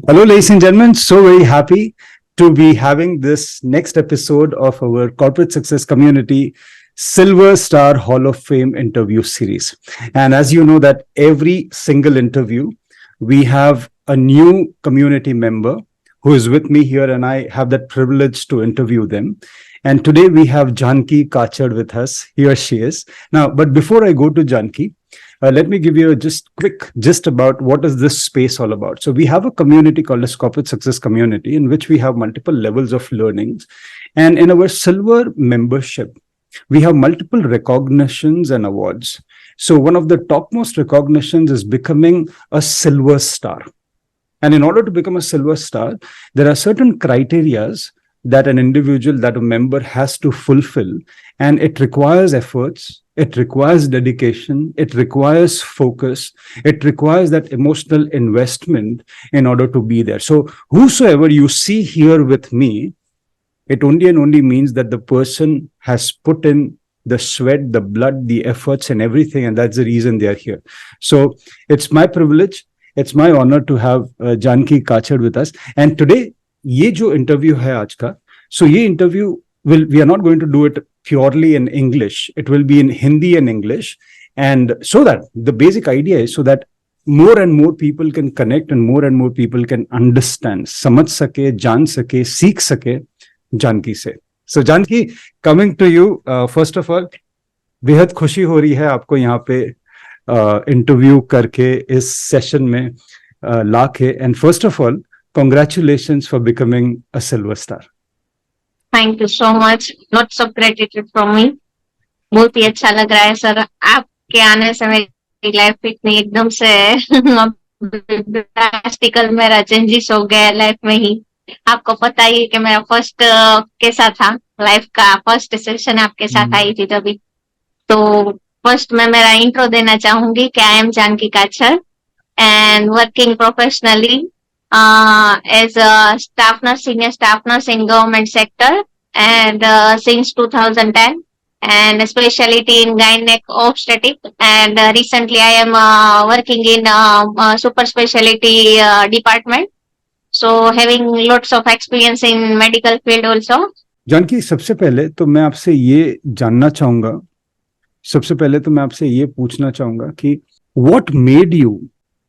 Hello, ladies and gentlemen. So very happy to be having this next episode of our Corporate Success Community Silver Star Hall of Fame interview series. And as you know, that every single interview, we have a new community member who is with me here, and I have that privilege to interview them. And today we have Janki Kachad with us. Here she is. Now, but before I go to Janki, let me give you a just quick gist about what is this space all about. So we have a community called a Corporate Success Community in which we have multiple levels of learnings. And in our silver membership, we have multiple recognitions and awards. So one of the topmost recognitions is becoming a silver star. And in order to become a silver star, there are certain criterias that an individual, that a member has to fulfill. And it requires efforts, it requires dedication, it requires focus, it requires that emotional investment in order to be there. So whosoever you see here with me, it only and only means that the person has put in the sweat, the blood, the efforts and everything. And that's the reason they are here. So it's my privilege, it's my honor to have Janki Kachad with us. And today, ये जो interview है आज का, so ये interview we are not going to do it purely in English. It will be in Hindi and English. And so that the basic idea is so that more and more people can connect and more people can understand, समझ सके, जान सके, सीख सके जानकी से. So Janki, coming to you, first of all, बेहद खुशी हो रही है आपको यहाँ पे इंटरव्यू करके इस सेशन में लाके. And first of all, congratulations for becoming a silver star. Thank you so much. Lots of gratitude from me. बहुत ही अच्छा लग रहा है सर. आपके आने से मेरी लाइफ इतनी एकदम से ड्रास्टिकल मेरा चेंजेस हो गया लाइफ में ही. आपको पता ही है कि मेरा फर्स्ट कैसा था, लाइफ का फर्स्ट सेशन आपके साथ आई थी तभी. तो फर्स्ट मैं मेरा इंट्रो देना चाहूंगी कि I am Janki Kachhar and working professionally as a staff nurse, senior staff nurse in government sector, and since 2010, and specialty in gynec obstetric. And recently I am working in super specialty department. So having lots of experience in medical field also. Janaki, सबसे पहले तो मैं आपसे ये जानना चाहूंगा, सबसे पहले तो मैं आपसे ये पूछना चाहूंगा कि what made you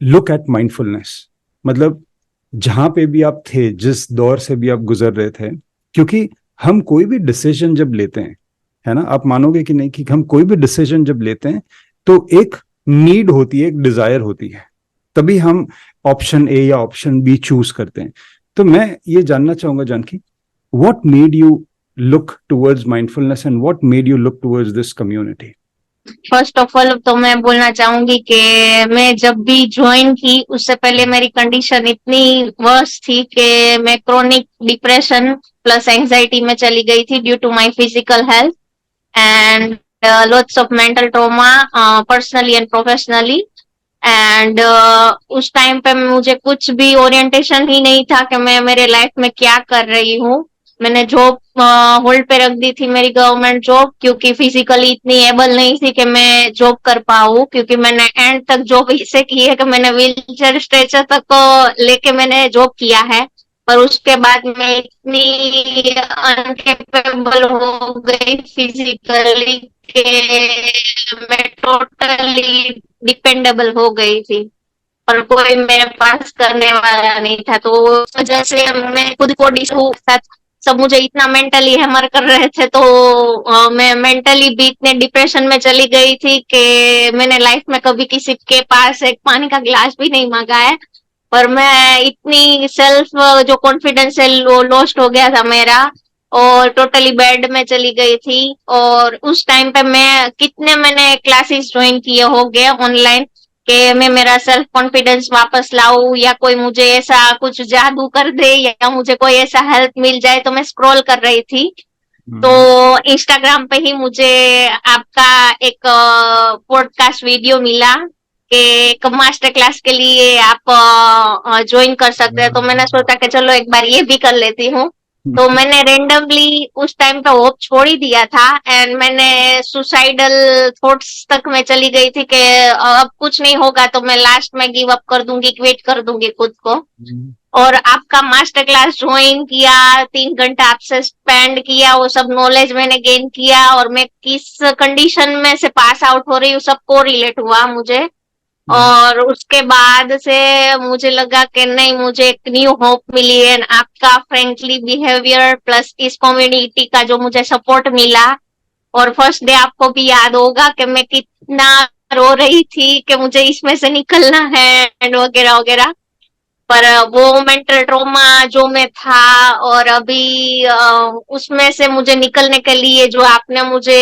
look at mindfulness? मतलब जहां पे भी आप थे, जिस दौर से भी आप गुजर रहे थे, क्योंकि हम कोई भी डिसीजन जब लेते हैं, है ना, आप मानोगे कि नहीं कि हम कोई भी डिसीजन जब लेते हैं तो एक नीड होती है, एक डिजायर होती है, तभी हम ऑप्शन ए या ऑप्शन बी चूज करते हैं. तो मैं ये जानना चाहूंगा Janaki, what made you look towards mindfulness and what made you look towards this community? First of all तो मैं बोलना चाहूंगी कि मैं जब भी ज्वाइन की उससे पहले मेरी कंडीशन इतनी वर्स थी कि मैं क्रोनिक डिप्रेशन प्लस एंजाइटी में चली गई थी due to my physical health and lots of mental trauma personally and professionally. And उस टाइम पे मुझे कुछ भी ओरिएंटेशन ही नहीं था कि मैं मेरे लाइफ में क्या कर रही हूँ. मैंने जॉब होल्ड पे रख दी थी, मेरी गवर्नमेंट जॉब, क्योंकि फिजिकली इतनी एबल नहीं थी कि मैं जॉब कर पाऊँ. क्योंकि मैंने एंड तक जॉब इसे की है कि मैंने व्हील चेयर स्ट्रेचर तक लेके मैंने जॉब किया है, पर उसके बाद मैं इतनी अनकेपेबल हो गई फिजिकली कि मैं टोटली डिपेंडेबल हो गई थी और कोई मेरे पास करने वाला नहीं था. तो उस वजह से मैं खुद को साथ सब मुझे इतना मेंटली हैमर कर रहे थे, तो मैं मेंटली भी इतने डिप्रेशन में चली गई थी कि मैंने लाइफ में कभी किसी के पास एक पानी का गिलास भी नहीं मांगा है. पर मैं इतनी सेल्फ जो कॉन्फिडेंस है वो लॉस्ट हो गया था मेरा और टोटली बेड में चली गई थी. और उस टाइम पे मैंने क्लासेस ज्वाइन किए हो गए ऑनलाइन कि मैं मेरा सेल्फ कॉन्फिडेंस वापस लाऊं या कोई मुझे ऐसा कुछ जादू कर दे या मुझे कोई ऐसा हेल्प मिल जाए. तो मैं स्क्रॉल कर रही थी तो इंस्टाग्राम पे ही मुझे आपका एक पॉडकास्ट वीडियो मिला कि एक मास्टर क्लास के लिए आप ज्वाइन कर सकते हैं. तो मैंने सोचा कि चलो एक बार ये भी कर लेती हूँ. तो मैंने रेंडमली उस टाइम पे होप छोड़ ही दिया था एंड मैंने सुसाइडल थॉट्स तक मैं चली गई थी कि अब कुछ नहीं होगा तो मैं लास्ट में गिव अप कर दूंगी, क्विट कर दूंगी खुद को। और आपका मास्टर क्लास ज्वाइन किया, 3 घंटा आपसे स्पेंड किया, वो सब नॉलेज मैंने गेन किया और मैं किस कंडीशन में से पास आउट हो रही हूँ सबको रिलेट हुआ मुझे। और उसके बाद से मुझे लगा कि नहीं, मुझे एक न्यू होप मिली है। आपका फ्रेंकली बिहेवियर प्लस इस कम्युनिटी का जो मुझे सपोर्ट मिला, और फर्स्ट डे आपको भी याद होगा कि मैं कितना रो रही थी कि मुझे इसमें से निकलना है एंड वगैरह वगैरह। पर वो मेंटल ट्रॉमा जो मैं था, और अभी उसमें से मुझे निकलने के लिए जो आपने मुझे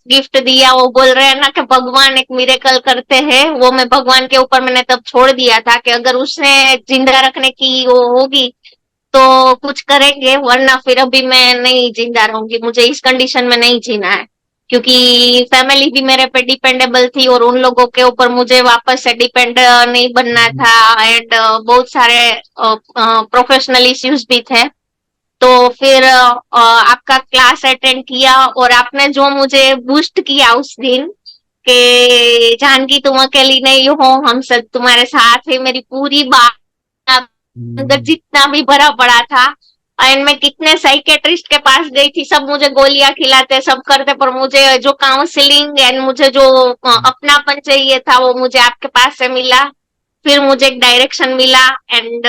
गिफ्ट दिया, वो बोल रहे हैं ना कि भगवान एक मिरेकल करते हैं, वो मैं भगवान के ऊपर मैंने तब छोड़ दिया था कि अगर उसने जिंदा रखने की वो होगी तो कुछ करेंगे, वरना फिर अभी मैं नहीं जिंदा रहूंगी, मुझे इस कंडीशन में नहीं जीना है। क्योंकि फैमिली भी मेरे पे डिपेंडेबल थी और उन लोगों के ऊपर मुझे वापस से डिपेंड नहीं बनना था एंड बहुत सारे प्रोफेशनल इश्यूज भी थे। तो फिर आपका क्लास अटेंड किया और आपने जो मुझे बूस्ट किया उस दिन कि जानकी तुम अकेली नहीं हो, हम सब तुम्हारे साथ है, मेरी पूरी बात अंदर जितना भी भरा पड़ा था। एंड मैं कितने साइकेट्रिस्ट के पास गई थी, सब मुझे गोलियां खिलाते सब करते, पर मुझे जो काउंसलिंग एंड मुझे जो अपनापन चाहिए था वो मुझे आपके पास से मिला। फिर मुझे एक डायरेक्शन मिला एंड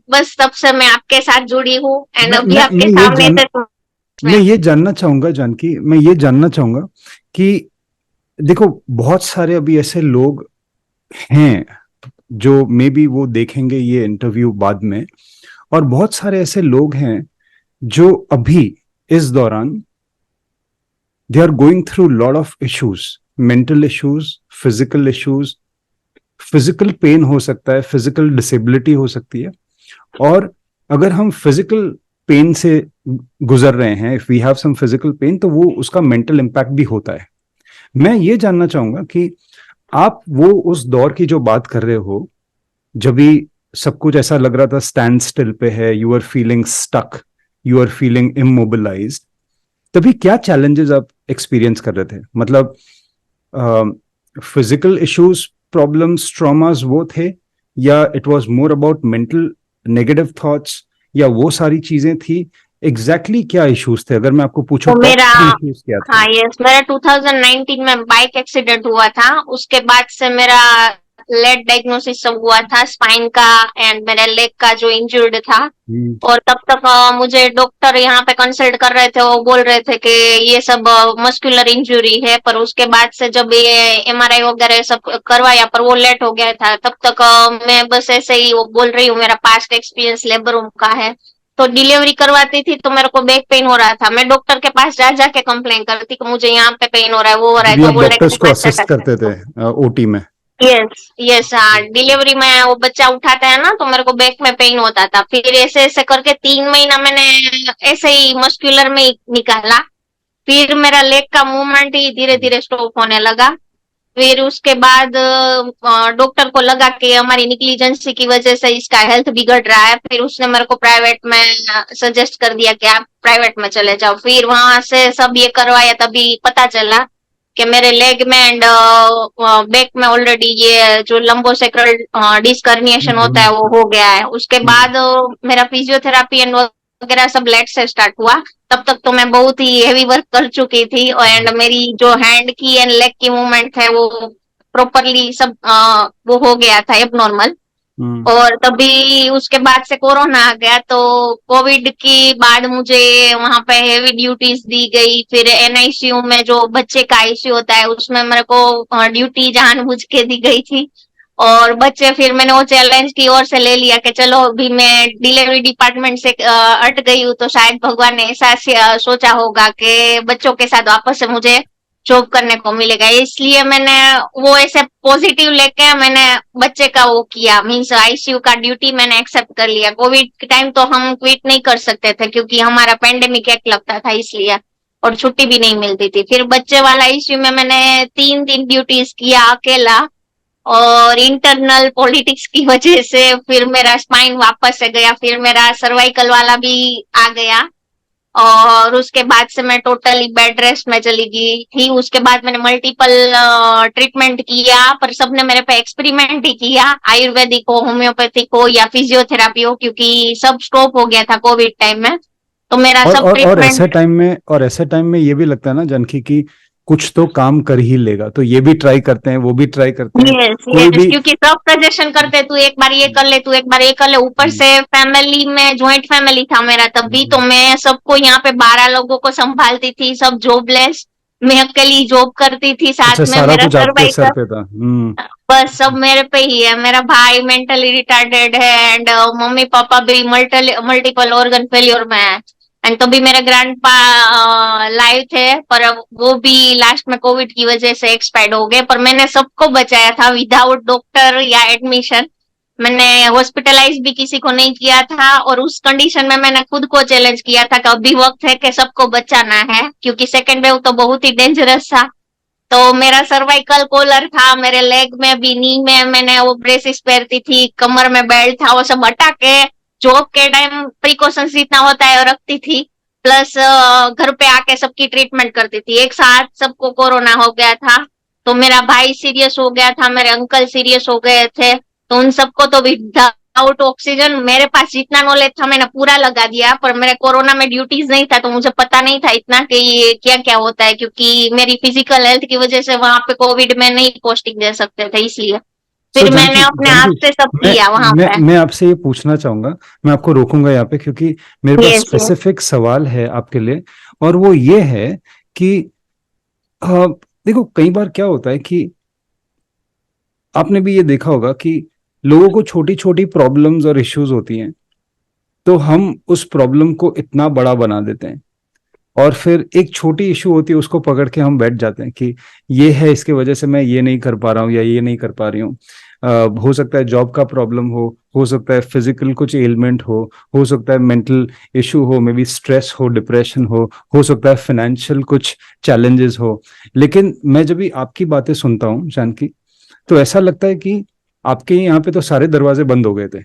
बस तब से मैं आपके साथ जुड़ी हूँ एंड अभी आपके सामने से मैं ये जानना चाहूंगा जानकी, मैं ये जानना चाहूंगा कि देखो, बहुत सारे अभी ऐसे लोग हैं जो मे बी वो देखेंगे ये इंटरव्यू बाद में, और बहुत सारे ऐसे लोग हैं जो अभी इस दौरान they are going through lot of issues, mental issues, physical issues. Physical pain हो सकता है, फिजिकल डिसेबिलिटी हो सकती है, और अगर हम फिजिकल पेन से गुजर रहे हैं, if we have some physical pain, तो वो उसका मेंटल इम्पैक्ट भी होता है। मैं ये जानना चाहूंगा कि आप वो उस दौर की जो बात कर रहे हो, जब भी सब कुछ ऐसा लग रहा था स्टैंड स्टिल पे है, you are feeling stuck, you are feeling immobilised, तभी क्या चैलेंजेस आप एक्सपीरियंस कर रहे थे? मतलब फिजिकल इश्यूज, प्रॉब्लम्स, ट्रॉमास वो थे, या it was more about mental negative thoughts, या वो सारी चीजें थी? एग्जैक्टली क्या इश्यूज थे, अगर मैं आपको पूछूं तो टॉप मेरा 3 इश्यूज क्या थे? हाँ यस, मेरा 2019 में बाइक एक्सीडेंट हुआ था। उसके बाद से मेरा लेट डायग्नोसिस सब हुआ था स्पाइन का एंड मेरे लेग का जो इंजर्ड था। और तब तक मुझे डॉक्टर यहाँ पे कंसल्ट कर रहे थे, वो बोल रहे थे कि ये सब मस्कुलर इंजरी है, पर उसके बाद से जब ये एमआरआई वगैरह सब करवाया पर वो लेट हो गया था। तब तक मैं बस ऐसे ही वो बोल रही हूँ, मेरा पास्ट एक्सपीरियंस लेबर रूम का है। तो डिलीवरी करवाती थी तो मेरे को बैक पेन हो रहा था, मैं डॉक्टर के पास जा जाके कंप्लेन करती कि मुझे यहाँ पे पेन हो रहा है, वो हो रहा है, भी तो आप बोल डॉक्टर्स को रहे असिस्ट करते थे ओटी में? Yes yes. हाँ, डिलीवरी में वो बच्चा उठाता है ना तो मेरे को बैक में पेन होता था। फिर ऐसे ऐसे करके 3 महीना मैंने ऐसे ही मस्कुलर में ही निकाला। फिर मेरा लेग का मूवमेंट ही धीरे धीरे स्टॉप होने लगा। फिर उसके बाद डॉक्टर को लगा कि हमारी निग्लिजेंसी की वजह से इसका हेल्थ बिगड़ रहा है। फिर उसने मेरे को प्राइवेट में सजेस्ट कर दिया कि आप प्राइवेट में चले जाओ। फिर वहां से सब ये करवाया, तभी पता चला कि मेरे लेग में एंड बैक में ऑलरेडी ये जो लंबोसेक्रल डिस्क herniation होता है वो हो गया है। उसके बाद मेरा फिजियोथेरापी एंड वगैरह सब लेट से स्टार्ट हुआ। तब तक तो मैं बहुत ही हेवी वर्क कर चुकी थी एंड मेरी जो हैंड की एंड लेग की मूवमेंट है वो प्रॉपरली सब वो हो गया था एबनॉर्मल। और तभी उसके बाद से कोरोना आ गया, तो कोविड की बाद मुझे वहां पे हेवी ड्यूटीज दी गई। फिर एनआईसीयू में जो बच्चे का आईसीयू होता है उसमें मेरे को ड्यूटी जानबूझ के दी गई थी। और बच्चे फिर मैंने वो चैलेंज की ओर से ले लिया कि चलो अभी मैं डिलीवरी डिपार्टमेंट से अट गई हूँ तो शायद भगवान ने ऐसा सोचा होगा कि बच्चों के साथ वापस से मुझे जॉब करने को मिलेगा। इसलिए मैंने वो ऐसे पॉजिटिव लेके मैंने बच्चे का वो किया, मीन्स आईसीयू का ड्यूटी मैंने एक्सेप्ट कर लिया। कोविड के टाइम तो हम क्विट नहीं कर सकते थे क्योंकि हमारा पेंडेमिक एक्ट लगता था इसलिए, और छुट्टी भी नहीं मिलती थी। फिर बच्चे वाला आईसीयू में मैंने 3 दिन ड्यूटीज किया अकेला, और इंटरनल पॉलिटिक्स की वजह से फिर मेरा स्पाइन वापस से गया। फिर मेरा सर्वाइकल वाला भी आ गया और उसके बाद से मैं टोटली बेड रेस्ट में चली गई थी। उसके बाद मैंने मल्टीपल ट्रीटमेंट किया, पर सबने मेरे पे एक्सपेरिमेंट ही किया, आयुर्वेदिक हो, होम्योपैथिक हो या फिजियोथेरापी हो, क्योंकि सब स्टॉप हो गया था कोविड टाइम में। तो मेरा सब और ऐसे ट्रीटमेंट। टाइम में, और ऐसे टाइम में ये भी लगता है ना जानकी कि कुछ तो काम कर ही लेगा, तो ये भी ट्राई करते हैं, वो भी ट्राई करते हैं, यस कोई यस, भी। क्योंकि सब सजेशन करते तू एक बार ये कर ले, तू एक बार ये कर ले। ऊपर हम्म, से फैमिली में ज्वाइंट फैमिली था मेरा तब भी, तो हम्म। मैं सबको यहाँ पे 12 लोगों को संभालती थी, सब जॉबलेस। मैं अकेली जॉब करती थी, अच्छा, साथ में सारा मेरा कुछ आपके सर सर्वाइकल। पे था। हम्म। बस सब मेरे पे ही है। मेरा भाई मेंटली रिटार्डेड है, एंड मम्मी पापा भी मल्टीपल ऑर्गन फेल्योर में है। एंड तो भी मेरे ग्रैंड पा लाइव थे, पर अब वो भी लास्ट में कोविड की वजह से एक्सपायर्ड हो गए। पर मैंने सबको बचाया था विदाउट डॉक्टर या एडमिशन। मैंने हॉस्पिटलाइज भी किसी को नहीं किया था, और उस कंडीशन में मैंने खुद को चैलेंज किया था कि अभी वक्त है कि सबको बचाना है, क्योंकि सेकेंड वेव तो बहुत ही डेंजरस था। तो मेरा सर्वाइकल कॉलर था, मेरे लेग में भी, नी में मैंने वो ब्रेसेस पहनती थी, कमर में बेल्ट था, वो सब हटा के जॉब के टाइम प्रिकॉशंस जितना होता है वो रखती थी। प्लस घर पे आके सबकी ट्रीटमेंट करती थी। एक साथ सबको कोरोना हो गया था, तो मेरा भाई सीरियस हो गया था, मेरे अंकल सीरियस हो गए थे, तो उन सबको तो विदाउट ऑक्सीजन मेरे पास जितना नॉलेज था मैंने पूरा लगा दिया। पर मेरे कोरोना में ड्यूटीज नहीं था, तो मुझे पता नहीं था इतना कि ये क्या क्या होता है, क्योंकि मेरी फिजिकल हेल्थ की वजह से वहां पे कोविड में नहीं पोस्टिंग दे सकते थे, इसलिए सो फिर मैंने जानकी, अपने आप जानकी, से सब मैं किया वहां मैं पे। मैं आपसे ये पूछना चाहूंगा, मैं आपको रोकूंगा यहाँ पे क्योंकि मेरे पास यस यस। स्पेसिफिक सवाल है आपके लिए। और वो ये है कि अ, देखो, कई बार क्या होता है कि आपने भी ये देखा होगा कि लोगों को छोटी छोटी प्रॉब्लम्स और इश्यूज होती हैं, तो हम उस प्रॉब्लम को इतना बड़ा बना देते हैं, और फिर एक छोटी इशू होती है उसको पकड़ के हम बैठ जाते हैं कि ये है, इसके वजह से मैं ये नहीं कर पा रहा हूँ या ये नहीं कर पा रही हूँ। हो सकता है जॉब का प्रॉब्लम हो सकता है फिजिकल कुछ एलिमेंट हो सकता है मेंटल इशू हो, मे बी स्ट्रेस हो, डिप्रेशन हो सकता है फाइनेंशियल कुछ चैलेंजेस हो। लेकिन मैं जब भी आपकी बातें सुनता हूँ जानकी, तो ऐसा लगता है कि आपके यहाँ पे तो सारे दरवाजे बंद हो गए थे,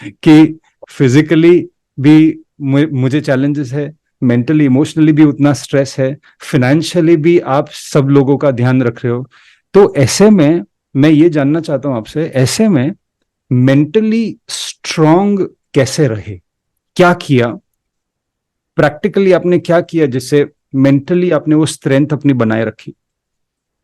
कि फिजिकली भी मुझे चैलेंजेस है, मेंटली इमोशनली भी उतना स्ट्रेस है, फाइनेंशियली भी आप सब लोगों का ध्यान रख रहे हो। तो ऐसे में मैं ये जानना चाहता हूं आपसे, ऐसे में मेंटली स्ट्रांग कैसे रहे, क्या किया प्रैक्टिकली, आपने क्या किया जिससे मेंटली आपने वो स्ट्रेंथ अपनी बनाए रखी?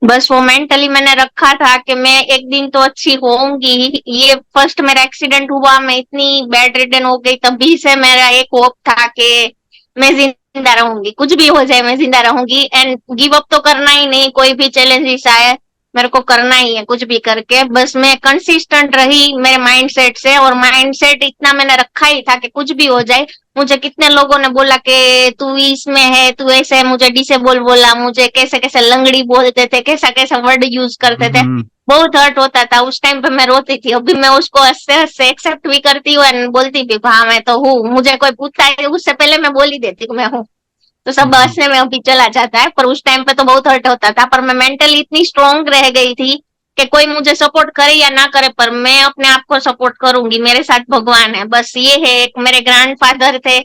बस वो मेंटली मैंने रखा था कि मैं एक दिन तो अच्छी होऊंगी। ये फर्स्ट मेरा एक्सीडेंट हुआ, मैं इतनी बेड रिडन हो गई, तभी से मेरा एक होप था कि मैं जिंदा रहूंगी, कुछ भी हो जाए मैं जिंदा रहूंगी, एंड गिव अप तो करना ही नहीं। कोई भी चैलेंजेस आए मेरे को करना ही है, कुछ भी करके। बस मैं कंसिस्टेंट रही मेरे माइंडसेट से, और माइंडसेट इतना मैंने रखा ही था कि कुछ भी हो जाए। मुझे कितने लोगों ने बोला कि तू इसमें है, तू ऐसे है, मुझे डिसेबल बोला, मुझे कैसे कैसे लंगड़ी बोलते थे, कैसा कैसा वर्ड यूज करते थे। हम्म। बहुत हर्ट होता था उस टाइम पे, मैं रोती थी। अभी मैं उसको हंसते हंसते एक्सेप्ट भी करती हूँ एंड बोलती भी हाँ मैं तो हूँ। मुझे कोई पूछता है उससे पहले मैं बोल ही देती हूँ मैं हूँ, तो सब हम्म। हंसने में अभी चला जाता है। पर उस टाइम पे तो बहुत हर्ट होता था, पर मैं मेंटली इतनी स्ट्रांग रह गई थी कि कोई मुझे सपोर्ट करे या ना करे, पर मैं अपने आप को सपोर्ट करूंगी। मेरे साथ भगवान है, बस ये है। एक मेरे ग्रैंडफादर थे,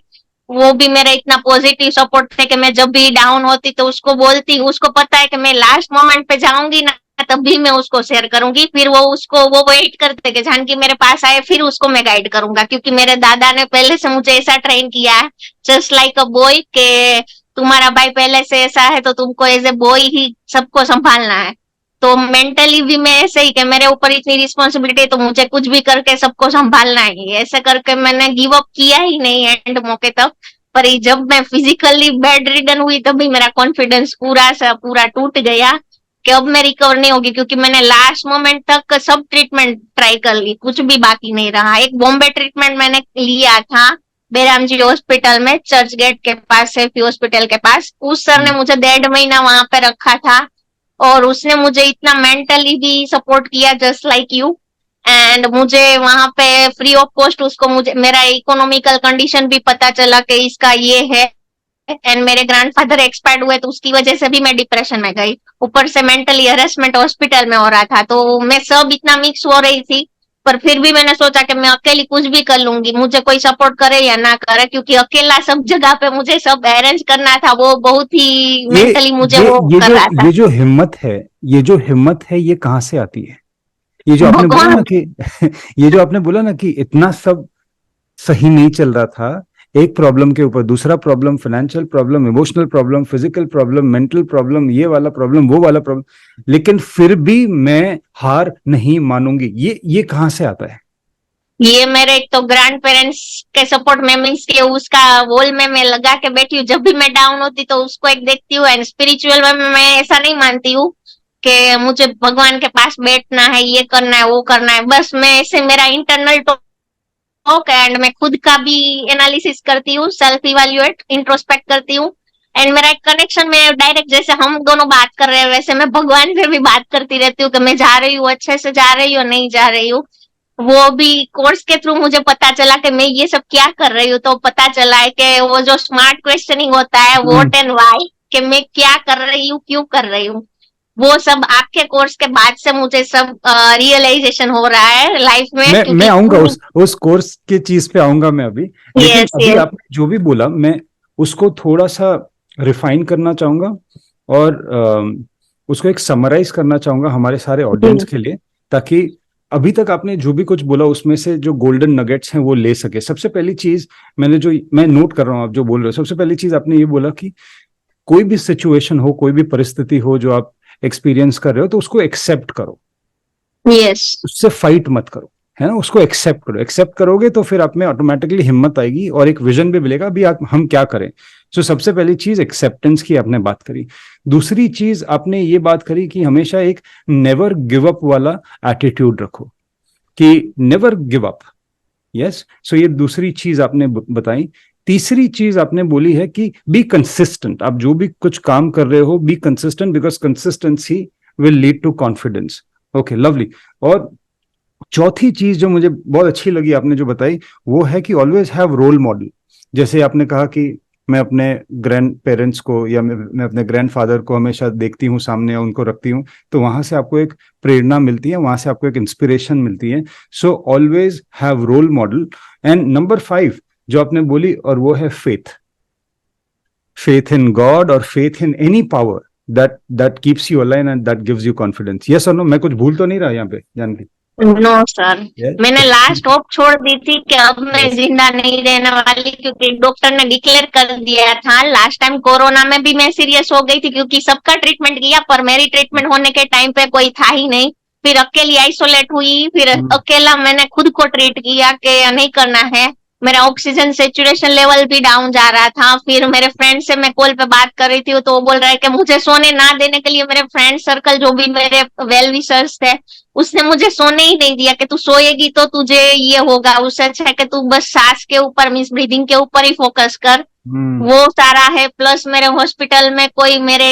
वो भी मेरा इतना पॉजिटिव सपोर्ट थे कि मैं जब भी डाउन होती तो उसको बोलती। उसको पता है कि मैं लास्ट मोमेंट पे जाऊंगी ना, तब भी मैं उसको शेयर करूंगी। फिर वो वेट करते कि जानकी मेरे पास आए, फिर उसको मैं गाइड करूंगा, क्योंकि मेरे दादा ने पहले से मुझे ऐसा ट्रेन किया है, जस्ट लाइक अ बॉय, के तुम्हारा भाई पहले से ऐसा है तो तुमको एज ए बॉय ही सबको संभालना है। तो मेंटली भी मैं ऐसे ही कि मेरे ऊपर इतनी रिस्पॉन्सिबिलिटी है, तो मुझे कुछ भी करके सबको संभालना ही है। ऐसे करके मैंने गिव अप किया ही नहीं एंड मौके तक। पर ये जब मैं फिजिकली बेड रिडन हुई, तभी मेरा कॉन्फिडेंस पूरा सा पूरा टूट गया कि अब मैं रिकवर नहीं होगी, क्योंकि मैंने लास्ट मोमेंट तक सब ट्रीटमेंट ट्राई कर ली, कुछ भी बाकी नहीं रहा। एक बॉम्बे ट्रीटमेंट मैंने लिया था बेराम जी हॉस्पिटल में, चर्च गेट के पास, सेफी हॉस्पिटल के पास। उस सर ने हम्म। मुझे 1.5 महीना वहां पे रखा था, और उसने मुझे इतना मेंटली भी सपोर्ट किया, जस्ट लाइक यू। एंड मुझे वहां पे फ्री ऑफ कॉस्ट उसको, मुझे मेरा इकोनॉमिकल कंडीशन भी पता चला कि इसका ये है। एंड मेरे ग्रैंडफादर एक्सपायर्ड हुए, तो उसकी वजह से भी मैं डिप्रेशन में गई। ऊपर से मेंटली हरेसमेंट हॉस्पिटल में हो रहा था, तो मैं सब इतना मिक्स हो रही थी। पर फिर भी मैंने सोचा कि मैं अकेली कुछ भी कर लूंगी, मुझे कोई सपोर्ट करे या ना करे, क्योंकि अकेला सब जगह पे मुझे सब अरेंज करना था, वो बहुत ही ये मेंटली मुझे ये वो ये कर जो रहा था। ये जो हिम्मत है, ये जो हिम्मत है, ये कहाँ से आती है? ये जो आपने बोला भगवान। ना कि ये जो आपने बोला ना कि इतना सब सही नहीं चल रहा था, एक प्रॉब्लम के ऊपर दूसरा problem, financial problem, emotional problem, physical problem, mental problem, ये वाला प्रॉब्लम, वो वाला प्रॉब्लम, लेकिन फिर भी मैं हार नहीं मानूंगी, ये कहाँ से आता है? ये मेरे एक तो ग्रैंड पेरेंट्स के सपोर्ट में, मीन्स के उसका वॉल में मैं लगा के बैठी हूँ, जब भी मैं डाउन होती तो उसको एक देखती हूँ। एंड स्पिरिचुअल में मैं ऐसा नहीं मानती हूँ कि मुझे भगवान के पास बैठना है, ये करना है, वो करना है, बस मैं ऐसे मेरा इंटरनल टॉक है। एंड मैं खुद का भी एनालिसिस करती हूँ, सेल्फ इवेल्युएट, इंट्रोस्पेक्ट करती हूँ। एंड मेरा एक कनेक्शन में डायरेक्ट, जैसे हम दोनों बात कर रहे हैं वैसे मैं भगवान से भी बात करती रहती हूँ कि मैं जा रही हूँ, अच्छे से जा रही हूँ, नहीं जा रही हूँ। वो भी कोर्स के थ्रू मुझे पता चला कि मैं ये सब क्या कर रही हूँ, तो पता चला है कि वो जो स्मार्ट क्वेश्चनिंग होता है, हम्म। व्हाट एंड व्हाई, कि मैं क्या कर रही हूँ, क्यों कर रही हूँ, वो सब आपके कोर्स के बाद से मुझे सब रियलाइजेशन हो रहा है लाइफ में, मैं क्योंकि आऊंगा उस कोर्स के चीज पे आऊंगा मैं अभी, लेकिन यस अभी यस। आपने जो भी बोला मैं उसको थोड़ा सा रिफाइन करना चाहूंगा, और उसको एक समराइज करना चाहूंगा हमारे सारे ऑडियंस के लिए, ताकि अभी तक आपने जो भी कुछ बोला उसमें से जो गोल्डन नगेट्स हैं वो ले सके। सबसे पहली चीज मैं नोट कर रहा हूँ आप जो बोल रहे हो, सबसे पहली चीज आपने ये बोला कि कोई भी सिचुएशन हो, कोई भी परिस्थिति हो जो आप एक्सपीरियंस कर रहे हो, तो उसको एक्सेप्ट करो, यस। उससे फाइट मत करो, है ना, उसको एक्सेप्ट करो। एक्सेप्ट करोगे तो फिर आप में ऑटोमेटिकली हिम्मत आएगी और एक विजन भी मिलेगा अभी हम क्या करें। सो सबसे पहली चीज एक्सेप्टेंस की आपने बात करी। दूसरी चीज आपने ये बात करी कि हमेशा एक नेवर गिव अप वाला एटीट्यूड रखो, कि नेवर गिव अप। यस, सो ये दूसरी चीज आपने बताई। तीसरी चीज आपने बोली है कि बी कंसिस्टेंट, आप जो भी कुछ काम कर रहे हो be consistent, because consistency will lead to confidence. Okay, lovely. और चौथी चीज जो मुझे बहुत अच्छी लगी आपने जो बताई, वो है कि ऑलवेज हैव रोल मॉडल। जैसे आपने कहा कि मैं अपने ग्रैंड पेरेंट्स को या मैं अपने ग्रैंडफादर को हमेशा देखती हूँ सामने, उनको रखती हूँ, तो वहां से आपको एक प्रेरणा मिलती है, वहां से आपको एक इंस्पिरेशन मिलती है। So always have role model. And number 5 जो आपने बोली, और वो है फेथ। फेथ इन गॉड और faith in any power that keeps you align and that gives you confidence. Yes और नो? मैं कुछ भूल तो नहीं रहा यहाँ पे जान के? नो सर, मैंने यस। लास्ट होप छोड़ दी थी कि अब मैं यस। जिंदा नहीं रहने वाली, क्योंकि डॉक्टर ने डिक्लेयर कर दिया था। लास्ट टाइम कोरोना में भी मैं सीरियस हो गई थी, क्योंकि सबका ट्रीटमेंट किया पर मेरी ट्रीटमेंट होने के टाइम पे कोई था ही नहीं। फिर अकेली आइसोलेट हुई, फिर अकेला मैंने खुद को ट्रीट किया कि नहीं करना है। मेरा ऑक्सीजन सेचुरेशन लेवल भी डाउन जा रहा था। फिर मेरे फ्रेंड से मैं कॉल पे बात कर रही थी, तो वो बोल रहा है कि मुझे सोने ना देने के लिए मेरे फ्रेंड सर्कल जो भी मेरे वेल विशर्स थे, उसने मुझे सोने ही नहीं दिया, कि तू सोएगी तो तुझे ये होगा, उससे अच्छा है कि तू बस सांस के ऊपर, मीन्स ब्रीदिंग के ऊपर ही फोकस कर। हम्म। वो सारा है। प्लस मेरे हॉस्पिटल में कोई मेरे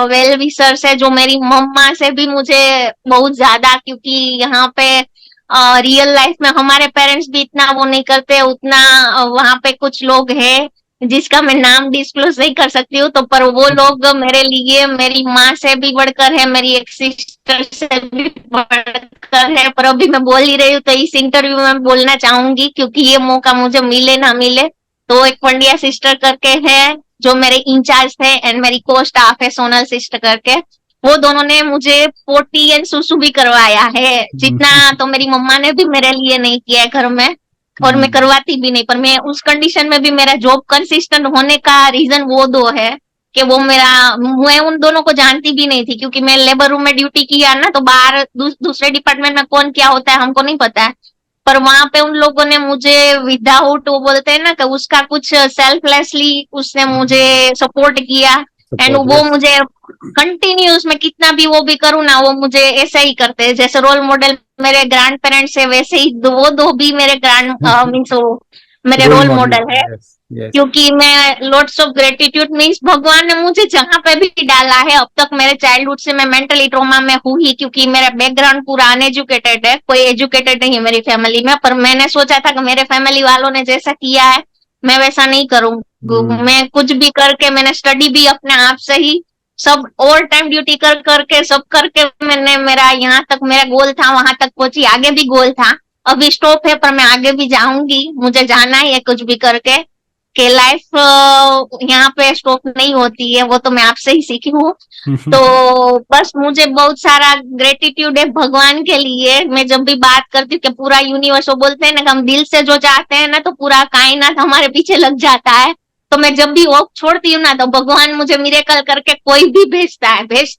वेल विशर्स है जो मेरी मम्मा से भी मुझे बहुत ज्यादा, क्योंकि यहाँ पे रियल लाइफ में हमारे पेरेंट्स भी इतना वो नहीं करते उतना। वहां पे कुछ लोग हैं जिसका मैं नाम डिस्क्लोज नहीं कर सकती हूँ, तो पर वो लोग मेरे लिए मेरी माँ से भी बढ़कर है, मेरी एक सिस्टर से भी बढ़कर है। पर अभी मैं बोल ही रही हूँ तो इस इंटरव्यू में बोलना चाहूंगी, क्योंकि ये मौका मुझे मिले ना मिले। तो एक पंड्या सिस्टर करके है जो मेरे इंचार्ज थे, एंड मेरी को स्टाफ है सोनल सिस्टर करके। वो दोनों ने मुझे पोटी एंड सुसु भी करवाया है, जितना तो मेरी मम्मा ने भी मेरे लिए नहीं किया है घर में, और मैं करवाती भी नहीं। पर मैं उस कंडीशन में भी मेरा जॉब कंसिस्टेंट होने का रीजन वो दो है, कि वो मैं उन दोनों को जानती भी नहीं थी, क्योंकि मैं लेबर रूम में ड्यूटी किया ना, तो बाहर दूसरे डिपार्टमेंट में कौन क्या होता है हमको नहीं पता है। पर वहां पे उन लोगों ने मुझे विदाउट, वो बोलते हैं ना कि उसका कुछ सेल्फलेसली उसने मुझे सपोर्ट किया। And support. वो यस। मुझे कंटिन्यूस में कितना भी वो भी करूँ ना, वो मुझे ऐसे ही करते हैं जैसे रोल मॉडल मेरे ग्रैंड पेरेंट्स है, वैसे ही वो दो भी मेरे ग्रैंड मीन्स वो मेरे रोल रोल मॉडल। मॉडल है। यस। यस। क्योंकि मैं लॉट्स ऑफ ग्रेटिट्यूड, मीन्स भगवान ने मुझे जहां पे भी डाला है अब तक, मेरे चाइल्डहुड से मैं मेंटली ट्रॉमा में हूँ ही, क्योंकि मेरा बैकग्राउंड पूरा अनएजुकेटेड है, कोई एजुकेटेड नहीं है मेरी फैमिली में। पर मैंने सोचा था कि मेरे फैमिली वालों ने जैसा किया है मैं वैसा नहीं करूंगी। मैं कुछ भी करके, मैंने स्टडी भी अपने आप से ही सब ओवर टाइम ड्यूटी कर करके सब करके मैंने, मेरा यहाँ तक मेरा गोल था वहां तक पहुंची, आगे भी गोल था। अभी स्टॉप है, पर मैं आगे भी जाऊंगी, मुझे जाना ही है कुछ भी करके, कि लाइफ यहाँ पे स्टॉप नहीं होती है, वो तो मैं आपसे ही सीखी हूँ। तो बस मुझे बहुत सारा ग्रेटिट्यूड है भगवान के लिए। मैं जब भी बात करती हूँ कि पूरा यूनिवर्स, वो बोलते हैं ना कि हम दिल से जो चाहते हैं ना तो पूरा कायनात हमारे पीछे लग जाता है। तो मैं जब भी वॉक छोड़ती हूँ ना तो भगवान मुझे मिरेकल करके कोई भी भेजता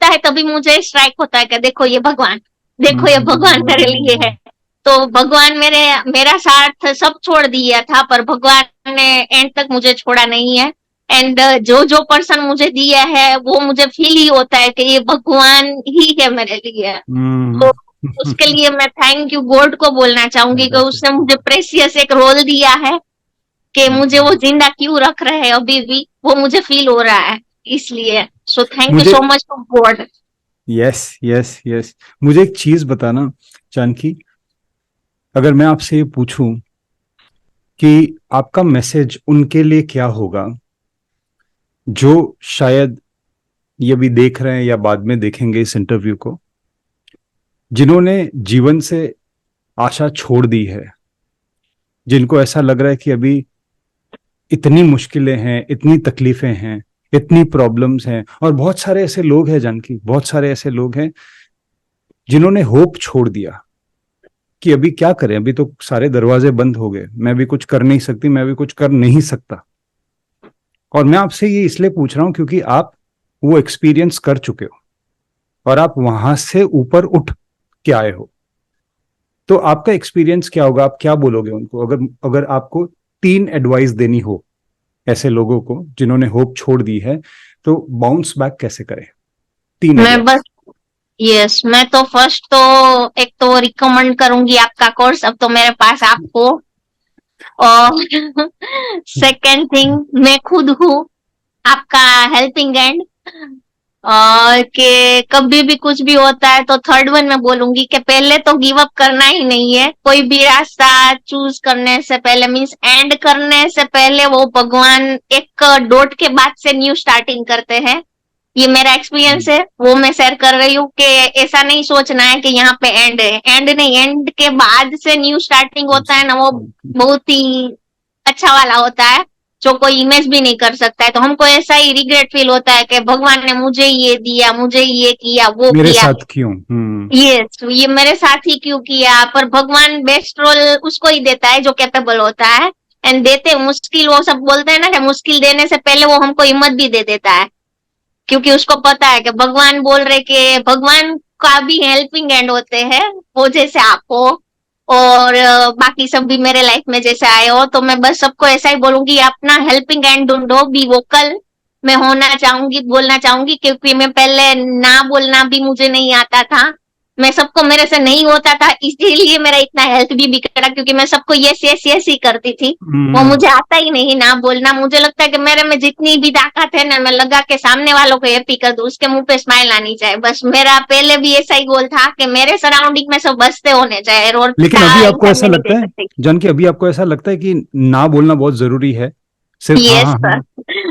है तभी मुझे स्ट्राइक होता है कि देखो ये भगवान, देखो ये भगवान मेरे लिए है। तो भगवान मेरा साथ सब छोड़ दिया था, पर भगवान ने एंड तक मुझे छोड़ा नहीं है। एंड जो जो पर्सन मुझे दिया है वो मुझे फील ही होता है कि ये भगवान ही है मेरे लिए। तो उसके लिए मैं थैंक यू गॉड को बोलना चाहूंगी कि उसने मुझे प्रेशियस एक रोल दिया है, कि मुझे वो जिंदा क्यों रख रहे हैं अभी भी, वो मुझे फील हो रहा है इसलिए। सो थैंक यू मुझे so much to God. Yes yes yes, मुझे एक चीज बताना जानकी, अगर मैं आपसे ये पूछूं कि आपका मैसेज उनके लिए क्या होगा जो शायद ये भी देख रहे हैं या बाद में देखेंगे इस इंटरव्यू को, जिन्होंने जीवन से आशा छोड़ दी है, जिनको ऐसा लग रहा है कि अभी इतनी मुश्किलें हैं, इतनी तकलीफें हैं, इतनी प्रॉब्लम्स हैं, और बहुत सारे ऐसे लोग हैं जानकी, बहुत सारे ऐसे लोग हैं जिन्होंने होप छोड़ दिया कि अभी क्या करें, अभी तो सारे दरवाजे बंद हो गए, मैं भी कुछ कर नहीं सकती, मैं भी कुछ कर नहीं सकता। और मैं आपसे ये इसलिए पूछ रहा हूं क्योंकि आप वो एक्सपीरियंस कर चुके हो और आप वहां से ऊपर उठ के आए हो। तो आपका एक्सपीरियंस क्या होगा, आप क्या बोलोगे उनको, अगर अगर आपको 3 एडवाइस देनी हो ऐसे लोगों को जिन्होंने होप छोड़ दी है, तो बाउंस बैक कैसे करें? 3 मैं बस, एडवाइस। यस, मैं तो फर्स्ट तो एक तो रिकमेंड करूंगी आपका कोर्स, अब तो मेरे पास आपको। और सेकंड थिंग, मैं खुद हूँ आपका हेल्पिंग एंड। और कि कभी भी कुछ भी होता है तो थर्ड वन मैं बोलूंगी कि पहले तो गिव अप करना ही नहीं है, कोई भी रास्ता चूज करने से पहले, मींस एंड करने से पहले वो भगवान एक डॉट के बाद से न्यू स्टार्टिंग करते हैं। ये मेरा एक्सपीरियंस है, वो मैं शेयर कर रही हूँ कि ऐसा नहीं सोचना है कि यहाँ पे एंड है, एंड नहीं, एंड के बाद से न्यू स्टार्टिंग होता है ना, वो बहुत ही अच्छा वाला होता है जो कोई इमेज भी नहीं कर सकता है। तो हमको ऐसा ही रिग्रेट फील होता है कि भगवान ने मुझे ये दिया, मुझे ये किया, वो मेरे किया, साथ क्यों? ये मेरे साथ ही क्यों किया। पर भगवान बेस्ट रोल उसको ही देता है जो कैपेबल होता है। एंड देते मुश्किल, वो सब बोलते हैं ना कि मुश्किल देने से पहले वो हमको हिम्मत भी दे देता है, क्योंकि उसको पता है कि भगवान बोल रहे कि भगवान का भी हेल्पिंग एंड होते हैं, वो जैसे आप हो और बाकी सब भी मेरे लाइफ में जैसे आए हो। तो मैं बस सबको ऐसा ही बोलूंगी, अपना हेल्पिंग एंड ढूंढो, बी वोकल। मैं होना चाहूंगी, बोलना चाहूंगी, क्योंकि मैं पहले ना बोलना भी मुझे नहीं आता था, मैं सबको, मेरे से नहीं होता था, इसीलिए मेरा इतना हेल्थ भी बिगड़ा, क्योंकि मैं सबको यस यस यस ही करती थी। वो मुझे आता ही नहीं ना बोलना। मुझे लगता है कि मेरे में जितनी भी ताकत है ना, मैं लगा के सामने वालों को हैप्पी कर दूं, उसके मुंह पे स्माइल आनी चाहिए। बस मेरा पहले भी ऐसा ही गोल था कि मेरे सराउंडिंग में सब हंसते होने चाहिए, लेकिन रोता अभी आपको इंसान ऐसा में नहीं लगता दे है सकती। जानकी, अभी आपको ऐसा लगता है कि ना बोलना बहुत जरूरी है, सिर्फ हाँ यस हाँ सर। हाँ?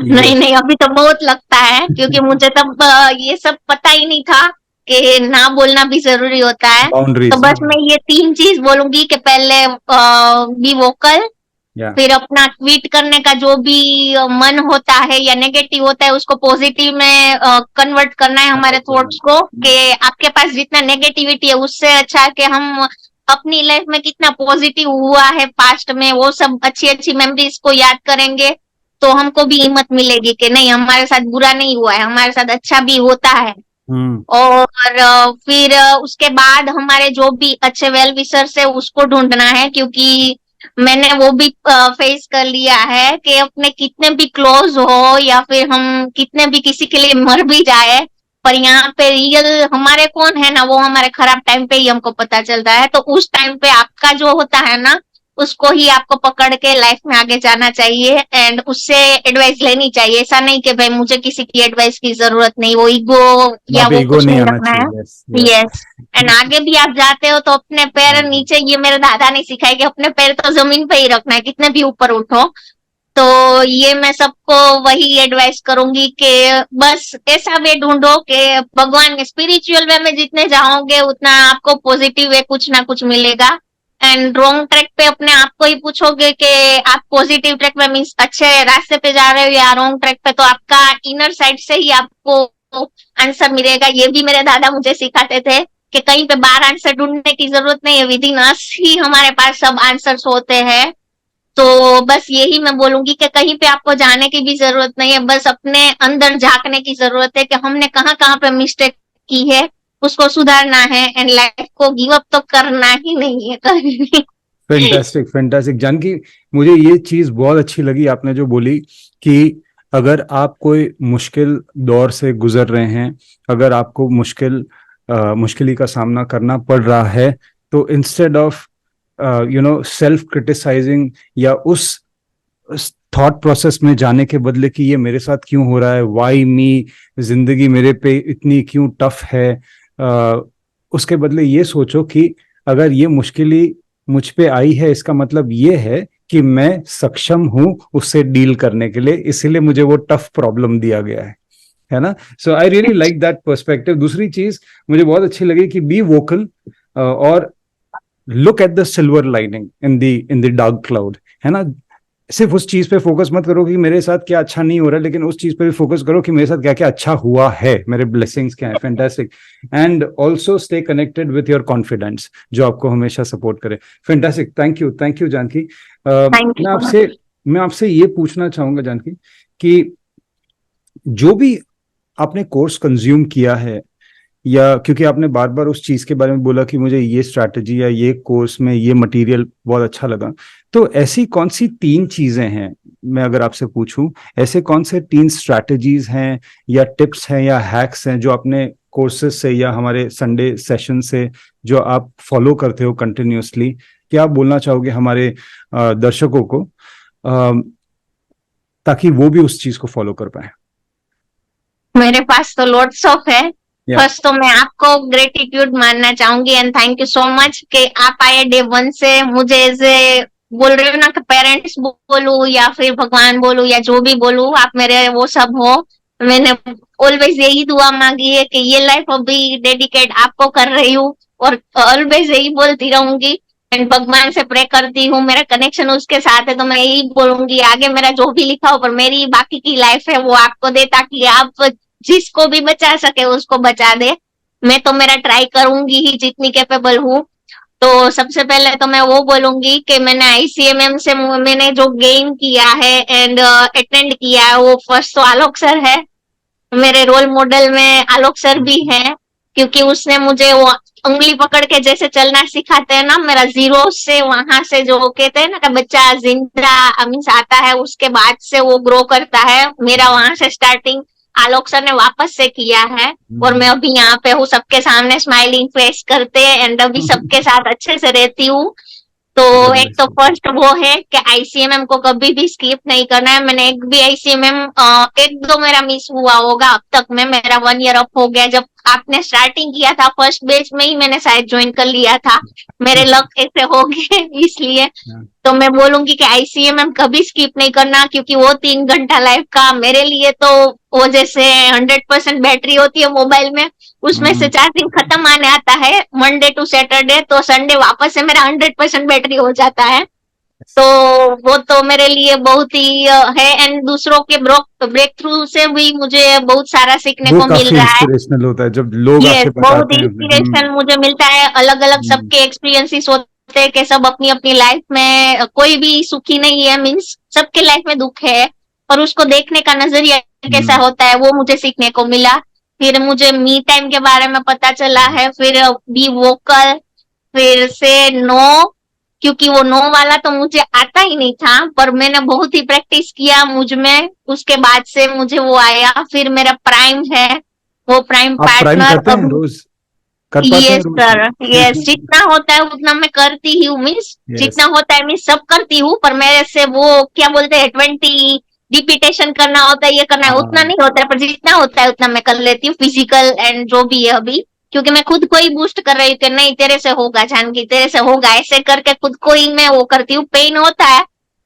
नहीं यस। नहीं, अभी तो बहुत लगता है, क्योंकि मुझे तब ये सब पता ही नहीं था कि ना बोलना भी जरूरी होता है। तो बाउंड्रीज। बस मैं ये 3 चीज बोलूंगी कि पहले बी वोकल, या फिर अपना ट्वीट करने का जो भी मन होता है या नेगेटिव होता है उसको पॉजिटिव में कन्वर्ट करना है हमारे थॉट्स को, कि आपके पास जितना नेगेटिविटी है उससे अच्छा है कि हम अपनी लाइफ में कितना पॉजिटिव हुआ है पास्ट में, वो सब अच्छी अच्छी मेमोरीज को याद करेंगे, तो हमको भी हिम्मत मिलेगी कि नहीं, हमारे साथ बुरा नहीं हुआ है, हमारे साथ अच्छा भी होता है। और फिर उसके बाद हमारे जो भी अच्छे वेल विशर्स है उसको ढूंढना है, क्योंकि मैंने वो भी फेस कर लिया है कि अपने कितने भी क्लोज हो या फिर हम कितने भी किसी के लिए मर भी जाए, पर यहाँ पे रियल हमारे कौन है ना, वो हमारे खराब टाइम पे ही हमको पता चलता है। तो उस टाइम पे आपका जो होता है ना, उसको ही आपको पकड़ के लाइफ में आगे जाना चाहिए एंड उससे एडवाइस लेनी चाहिए। ऐसा नहीं कि भाई मुझे किसी की एडवाइस की जरूरत नहीं, वो ईगो वहां या पे वो ईगो कुछ नहीं नहीं आना रखना है। चाहिए। Yes yes. यस। एंड आगे भी आप जाते हो तो अपने पैर नीचे, ये मेरे दादा ने सिखाया कि अपने पैर तो जमीन पे ही रखना है, कितने भी ऊपर उठो। तो ये मैं सबको वही एडवाइस करूंगी कि बस ऐसा वे ढूंढो कि भगवान के स्पिरिचुअल वे में जितने जाओगे उतना आपको पॉजिटिव वे कुछ ना कुछ मिलेगा। एंड रॉन्ग ट्रैक पे अपने आप को ही पूछोगे कि आप पॉजिटिव ट्रैक पे मीन्स अच्छे रास्ते पे जा रहे हो या रॉन्ग ट्रैक पे, तो आपका इनर साइड से ही आपको आंसर मिलेगा। ये भी मेरे दादा मुझे सिखाते थे कि कहीं पे बाहर आंसर ढूंढने की जरूरत नहीं है, विद इन अस ही हमारे पास सब आंसर्स होते हैं। तो बस यही मैं बोलूंगी कि कहीं पे आपको जाने की भी जरूरत नहीं है, बस अपने अंदर झांकने की जरूरत है कि हमने कहाँ कहाँ पे मिस्टेक की है, उसको सुधारना है एंड लाइफ को गिव अप तो करना ही नहीं है कभी भी। फैंटास्टिक फैंटास्टिक जानकी, मुझे ये चीज बहुत अच्छी लगी आपने जो बोली कि अगर आप कोई मुश्किल दौर से गुजर रहे हैं, अगर आपको मुश्किली का सामना करना पड़ रहा है, तो इंस्टेड ऑफ सेल्फ क्रिटिसाइजिंग या उस थॉट प्रोसेस में जाने के बदले कि ये मेरे साथ क्यों हो रहा है, वाई मी, जिंदगी मेरे पे इतनी क्यों टफ है, उसके बदले ये सोचो कि अगर ये मुश्किली मुझ पे आई है, इसका मतलब ये है कि मैं सक्षम हूं उससे डील करने के लिए, इसीलिए मुझे वो टफ प्रॉब्लम दिया गया है ना। So I really like that perspective. दूसरी चीज मुझे बहुत अच्छी लगी कि बी वोकल और look at the silver lining in the dark cloud, है ना। सिर्फ उस चीज पे फोकस मत करो कि मेरे साथ क्या अच्छा नहीं हो रहा है, लेकिन उस चीज पे भी फोकस करो कि मेरे साथ क्या क्या अच्छा हुआ है, मेरे ब्लेसिंग्स क्या है। Fantastic. And also stay connected with your confidence, जो आपको हमेशा सपोर्ट करे। Fantastic, thank you Janaki. Thank you. मैं आपसे ये पूछना चाहूंगा जानकी कि जो भी आपने कोर्स कंज्यूम किया है, या क्योंकि आपने बार बार उस चीज के बारे में बोला कि मुझे ये स्ट्रैटेजी या ये कोर्स में ये मटेरियल बहुत अच्छा लगा, तो ऐसी कौन सी 3 चीजें हैं, मैं अगर आपसे पूछूं, ऐसे कौन से 3 स्ट्रैटेजीज हैं या टिप्स हैं या हैक्स हैं जो आपने कोर्सेज से या हमारे संडे सेशन से जो आप फॉलो करते हो कंटिन्यूअसली, क्या आप बोलना चाहोगे हमारे दर्शकों को, ताकि वो भी उस चीज को फॉलो कर पाए? मेरे पास तो लॉट्स ऑफ है। या फर्स्ट तो मैं आपको ग्रेटिट्यूड मानना चाहूंगी and thank you so much कि आप आए डे 1 से मुझे ऐसे बोल रहे हो ना कि पेरेंट्स बोलूं या फिर भगवान बोलूं या जो भी बोलूं, आप मेरे वो सब हो। मैंने ऑलवेज यही दुआ मांगी है कि ये लाइफ अभी डेडिकेट आपको कर रही हूँ और ऑलवेज यही बोलती रहूंगी एंड भगवान से प्रे करती हूँ, मेरा कनेक्शन उसके साथ है, तो मैं यही बोलूंगी आगे मेरा जो भी लिखा हो पर मेरी बाकी की लाइफ है वो आपको दे, ताकि आप जिसको भी बचा सके उसको बचा दे। मैं तो मेरा ट्राई करूंगी ही जितनी कैपेबल हूँ। तो सबसे पहले तो मैं वो बोलूंगी कि मैंने आईसीएमएम से मैंने जो गेन किया है एंड अटेंड किया है, वो फर्स्ट तो आलोक सर है। मेरे रोल मॉडल में आलोक सर भी हैं, क्योंकि उसने मुझे वो उंगली पकड़ के जैसे चलना सिखाते हैं ना, मेरा जीरो से वहां से जो कहते हैं ना कि बच्चा जिंदा मीन्स आता है उसके बाद से वो ग्रो करता है, मेरा वहां से स्टार्टिंग आलोक सर ने वापस से किया है। और मैं अभी यहाँ पे हूँ सबके सामने स्माइलिंग फेस करते एंड अभी सबके साथ अच्छे से रहती हूँ। तो God एक bless तो you. फर्स्ट वो है कि आईसीएमएम को कभी भी स्किप नहीं करना है। मैंने एक भी आईसीएमएम एक दो मेरा मिस हुआ होगा अब तक में, मेरा 1 ईयर अप हो गया। जब आपने स्टार्टिंग किया था फर्स्ट बैच में ही मैंने शायद ज्वाइन कर लिया था, मेरे लक ऐसे हो गए इसलिए। तो मैं बोलूंगी कि आईसीएमएम कभी स्किप नहीं करना, क्योंकि वो 3 घंटा लाइफ का मेरे लिए तो वो जैसे 100% बैटरी होती है मोबाइल में, उसमें से चार्जिंग खत्म आने आता है मंडे टू सैटरडे, तो संडे वापस से मेरा 100% बैटरी हो जाता है। तो वो तो मेरे लिए बहुत ही है एंड दूसरों के ब्रेक थ्रू से भी मुझे बहुत सारा सीखने वो को मिल काफी रहा है। इंस्पिरेशनल होता है जब लोग यस, आके बहुत बताते हैं। इंस्पिरेशन मुझे मिलता है। अलग अलग हम्म, सबके एक्सपीरियंसेस होते हैं कि सब अपनी अपनी लाइफ में कोई भी सुखी नहीं है, मीन्स सबके लाइफ में दुख है, और उसको देखने का नजरिया कैसा होता है वो मुझे सीखने को मिला। फिर मुझे मी टाइम के बारे में पता चला है, फिर बी वोकल, फिर से नो, क्योंकि वो नो वाला तो मुझे आता ही नहीं था, पर मैंने बहुत ही प्रैक्टिस किया मुझ में, उसके बाद से मुझे वो आया। फिर मेरा प्राइम है, वो प्राइम आप प्राइम पार्टनर करते हैं अब। रोज? कर पाते हैं यस रोज? सर, यस, जितना होता है उतना मैं करती ही हूँ, मीन्स यस। जितना होता है मीन्स सब करती हूँ, पर मेरे से वो क्या बोलते हैं 20 रिपीटेशन करना होता है, ये करना है, उतना हाँ। नहीं होता है, पर जितना होता है उतना मैं कर लेती हूँ, फिजिकल एंड जो भी है अभी। क्योंकि मैं खुद को ही बूस्ट कर रही हूँ कि नहीं तेरे से होगा जानकी, तेरे से होगा, ऐसे करके खुद को ही मैं वो करती हूँ। पेन होता है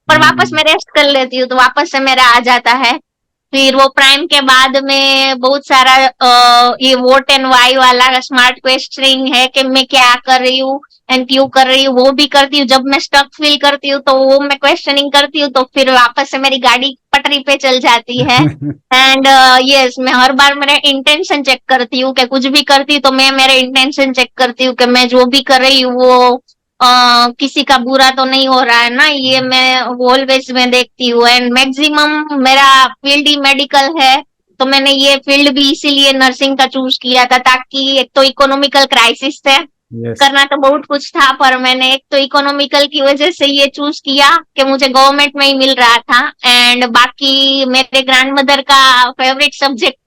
पर वापस मैं रेस्ट कर लेती हूँ, तो वापस से मेरा आ जाता है। फिर वो प्राइम के बाद में बहुत सारा ये वोट एंड वाई वाला स्मार्ट क्वेश्चनिंग है कि मैं क्या कर रही हूँ, एनपीयू कर रही हूँ, वो भी करती हूँ। जब मैं स्टक फील करती हूँ तो वो मैं क्वेश्चनिंग करती हूँ, तो फिर वापस से मेरी गाड़ी पटरी पे चल जाती है। एंड यस, मैं हर बार मेरा इंटेंशन चेक करती हूँ कि कुछ भी करती हूँ तो मैं मेरे इंटेंशन चेक करती हूँ कि मैं जो भी कर रही हूँ वो किसी का बुरा तो नहीं हो रहा है ना, ये मैं ऑलवेज मैं देखती हूँ। एंड मैक्सिमम मेरा फील्ड ही मेडिकल है, तो मैंने ये फील्ड भी इसीलिए नर्सिंग का चूज किया था, ताकि एक तो इकोनॉमिकल क्राइसिस थे, यस। करना तो बहुत कुछ था, पर मैंने एक तो इकोनॉमिकल की वजह से ये चूज किया कि मुझे गवर्नमेंट में ही मिल रहा था। एंड बाकी मेरे ग्रैंड मदर का फेवरेट सब्जेक्ट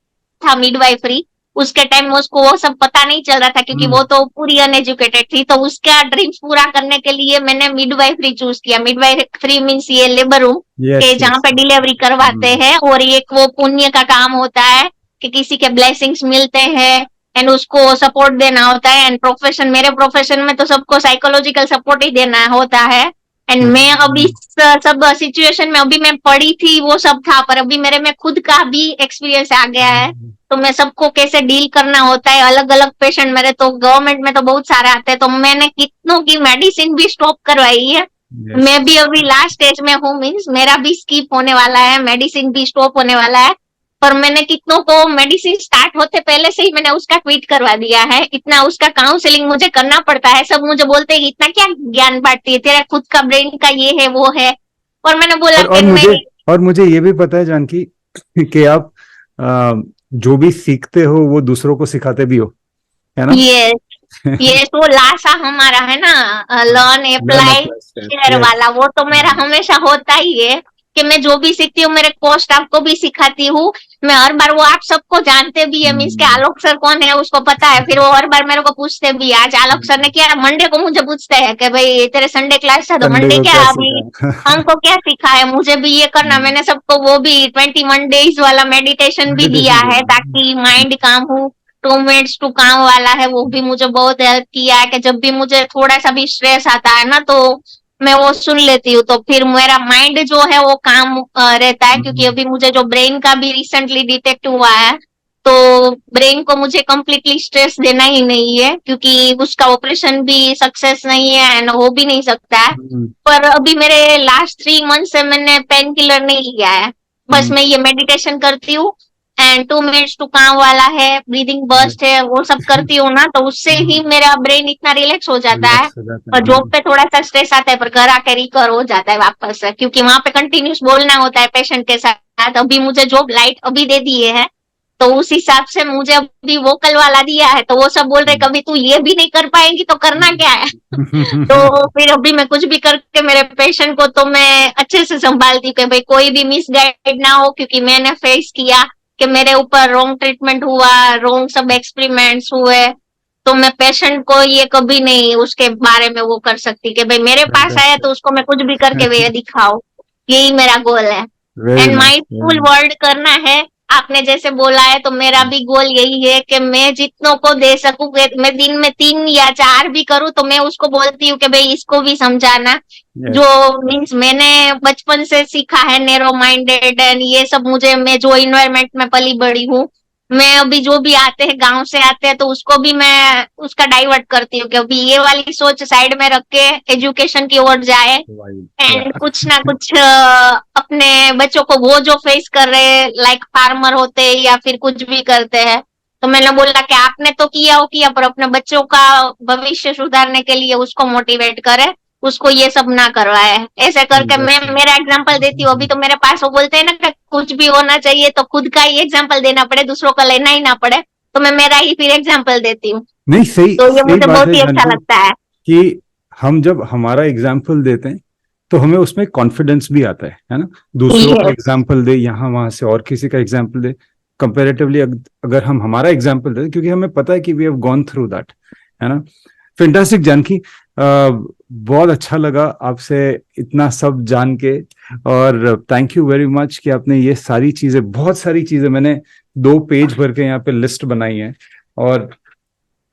था मिडवाइफरी। उसके टाइम में उसको वो सब पता नहीं चल रहा था, क्योंकि वो तो पूरी अनएजुकेटेड थी, तो उसका ड्रीम्स पूरा करने के लिए मैंने मिडवाइफरी चूज किया। मिडवाइफरी मीन्स ये लेबर रूम के यस। जहाँ यस। पे डिलीवरी करवाते हैं, और एक वो पुण्य का काम होता है कि किसी के ब्लेसिंग्स मिलते हैं एंड उसको सपोर्ट देना होता है। एंड प्रोफेशन, मेरे प्रोफेशन में तो सबको साइकोलॉजिकल सपोर्ट ही देना होता है। एंड मैं अभी सब सिचुएशन में, अभी मैं पढ़ी थी वो सब था, पर अभी मेरे में खुद का भी एक्सपीरियंस आ गया है, तो मैं सबको कैसे डील करना होता है, अलग अलग पेशेंट। मेरे तो गवर्नमेंट में तो बहुत सारे आते हैं, तो मैंने कितनों की मेडिसिन भी स्टॉप करवाई है। यस। मैं भी अभी लास्ट स्टेज में हूँ, मीन्स मेरा भी स्किप होने वाला है, मेडिसिन भी स्टॉप होने वाला है। पर मैंने कितनों को मेडिसिन स्टार्ट होते पहले से ही मैंने उसका ट्वीट करवा दिया है। इतना उसका काउंसलिंग मुझे करना पड़ता है, सब मुझे बोलते हैं इतना क्या ज्ञान बांटती है, तेरा खुद का ब्रेन का ये है वो है। और मैंने बोला और कि मुझे, नहीं। और मुझे ये भी पता है जानकी कि आप जो भी सीखते हो वो दूसरों को सिखाते भी हो, है ना? ये ये तो लाशा हमारा है ना, learn learn apply apply. Share yes. वाला, वो तो मेरा हमेशा होता ही है कि मैं जो भी सीखती हूँ मेरे को स्टाफ को भी सिखाती हूँ। मैं हर बार, वो आप सबको जानते भी है, मीन्स के आलोक सर कौन है उसको पता है, फिर वो हर बार मेरे को पूछते भी। आज आलोक सर ने क्या, मंडे को मुझे पूछते हैं कि भाई तेरे संडे क्लास था तो संडे मंडे को क्या क्या अभी सीखा? हमको क्या सीखा है, मुझे भी ये करना। मैंने सबको वो भी 21 डेज वाला मेडिटेशन भी दिया मेडिटेशन है, ताकि माइंड काम हो। 2 मिनट्स टू काम वाला है, वो भी मुझे बहुत हेल्प किया है कि जब भी मुझे थोड़ा सा भी स्ट्रेस आता है ना, तो मैं वो सुन लेती हूँ, तो फिर मेरा माइंड जो है वो काम रहता है। क्योंकि अभी मुझे जो ब्रेन का भी रिसेंटली डिटेक्ट हुआ है, तो ब्रेन को मुझे कंप्लीटली स्ट्रेस देना ही नहीं है, क्योंकि उसका ऑपरेशन भी सक्सेस नहीं है एंड हो भी नहीं सकता है। पर अभी मेरे लास्ट 3 मंथ से मैंने पेन किलर नहीं लिया है, बस मैं ये मेडिटेशन करती हूँ। एंड 2 मिनट्स टू काम वाला है, ब्रीदिंग बर्स्ट है, वो सब करती हूँ ना, तो उससे ही मेरा ब्रेन इतना रिलैक्स हो जाता है। रिलैक्स हो जाता और है। जॉब पे थोड़ा सा स्ट्रेस आता है, पर घर आके रिकवर हो जाता है वापस से, क्योंकि वहां पे कंटिन्यूस बोलना होता है पेशेंट के साथ। अभी मुझे जॉब लाइट अभी दे दिए है, तो उस हिसाब से मुझे अभी वोकल वाला दिया है, तो वो सब बोल रहे कभी तू ये भी नहीं कर पाएंगी तो करना क्या है। तो फिर अभी मैं कुछ भी करके मेरे पेशेंट को तो मैं अच्छे से संभालती हूँ कि भाई कोई भी मिसगाइड ना हो, क्योंकि मैंने फेस किया कि मेरे ऊपर रॉन्ग ट्रीटमेंट हुआ, रॉन्ग सब एक्सपेरिमेंट्स हुए। तो मैं पेशेंट को ये कभी नहीं उसके बारे में वो कर सकती कि भाई मेरे पास आया तो उसको मैं कुछ भी करके वे दिखाऊं। यही मेरा गोल है। Very and nice, very mindful nice. World करना है, आपने जैसे बोला है, तो मेरा भी गोल यही है कि मैं जितनों को दे सकूं, मैं दिन में 3 या 4 भी करूं, तो मैं उसको बोलती हूँ कि भाई इसको भी समझाना। जो यस। मीन्स मैंने बचपन से सीखा है नैरो माइंडेड एंड ये सब, मुझे, मैं जो इन्वायरमेंट में पली बड़ी हूँ, मैं अभी जो भी आते हैं गांव से आते हैं तो उसको भी मैं उसका डाइवर्ट करती हूँ कि अभी ये वाली सोच साइड में रख के एजुकेशन की ओर जाए। एंड कुछ ना कुछ अपने बच्चों को, वो जो फेस कर रहे हैं लाइक फार्मर होते हैं या फिर कुछ भी करते हैं, तो मैंने बोला कि आपने तो किया हो किया, पर अपने बच्चों का भविष्य सुधारने के लिए उसको मोटिवेट करे, उसको ये सब ना करवाए। ऐसे करके मैं मेरा एग्जांपल देती हूँ। अभी तो मेरे पास वो बोलते हैं ना कि कुछ भी होना चाहिए तो खुद का ही एग्जांपल देना पड़े, दूसरों का लेना ही ना पड़े, तो मैं मेरा ही फिर एग्जांपल देती हूँ। नहीं, सही तो ये सही मुझे बात बहुत है ही अच्छा जानकी लगता है। कि हम जब हमारा एग्जाम्पल देते हैं तो हमें उसमें कॉन्फिडेंस भी आता है ना? दूसरों का ये एग्जाम्पल दे, यहाँ वहां से और किसी का एग्जाम्पल दे, कंपेरेटिवली अगर हम हमारा एग्जाम्पल दे, क्योंकि हमें पता है कि we have gone through that, है ना? फैंटास्टिक जानकी, बहुत अच्छा लगा आपसे इतना सब जान के, और थैंक यू वेरी मच कि आपने ये सारी चीजें, बहुत सारी चीजें, मैंने 2 पेज भर के यहाँ पे लिस्ट बनाई है, और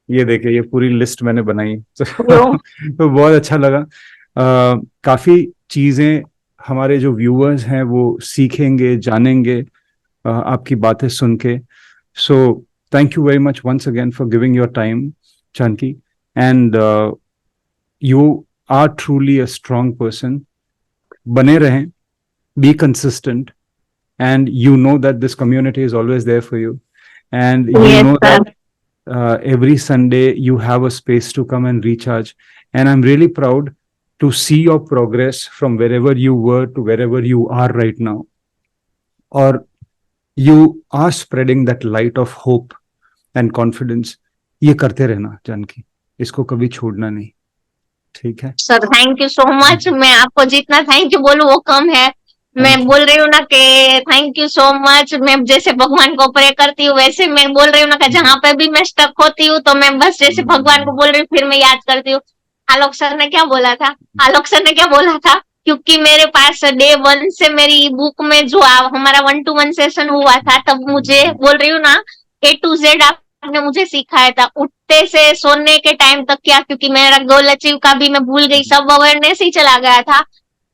ये देखिए ये पूरी लिस्ट मैंने बनाई है। तो बहुत अच्छा लगा। काफी चीजें हमारे जो व्यूअर्स हैं वो सीखेंगे, जानेंगे आपकी बातें सुन के। So thank you very much once again for giving your time, Janaki, and You are truly a strong person. बने रहें, be consistent, and you know that this community is always there for you, and you Yes, know sir. that every Sunday you have a space to come and recharge. And I'm really proud to see your progress from wherever you were to wherever you are right now. Or you are spreading that light of hope and confidence. ये करते रहना जानकी, इसको कभी छोड़ना नहीं, ठीक है? Sir thank you so much. मैं आपको जितना थैंक यू बोलूं वो कम है। मैं Thank you. बोल रही हूँ ना कि थैंक यू सो मच। मैं जैसे भगवान को प्रे करती हूँ वैसे मैं बोल रही हूँ ना कि जहां पे भी मैं स्टक होती हूँ तो मैं बस जैसे भगवान को बोल रही हूँ फिर मैं याद करती हूँ आलोक सर ने क्या बोला था, आलोक सर ने क्या बोला था, क्योंकि मेरे पास डे 1 से मेरी बुक में जो हमारा 1-to-1 सेशन हुआ था तब मुझे बोल रही हूँ ना A to Z आपने मुझे सिखाया था, उठते से सोने के टाइम तक क्या, क्योंकि मेरा गोल अचीव का भी मैं भूल गई, सब अवेयरनेस ही चला गया था।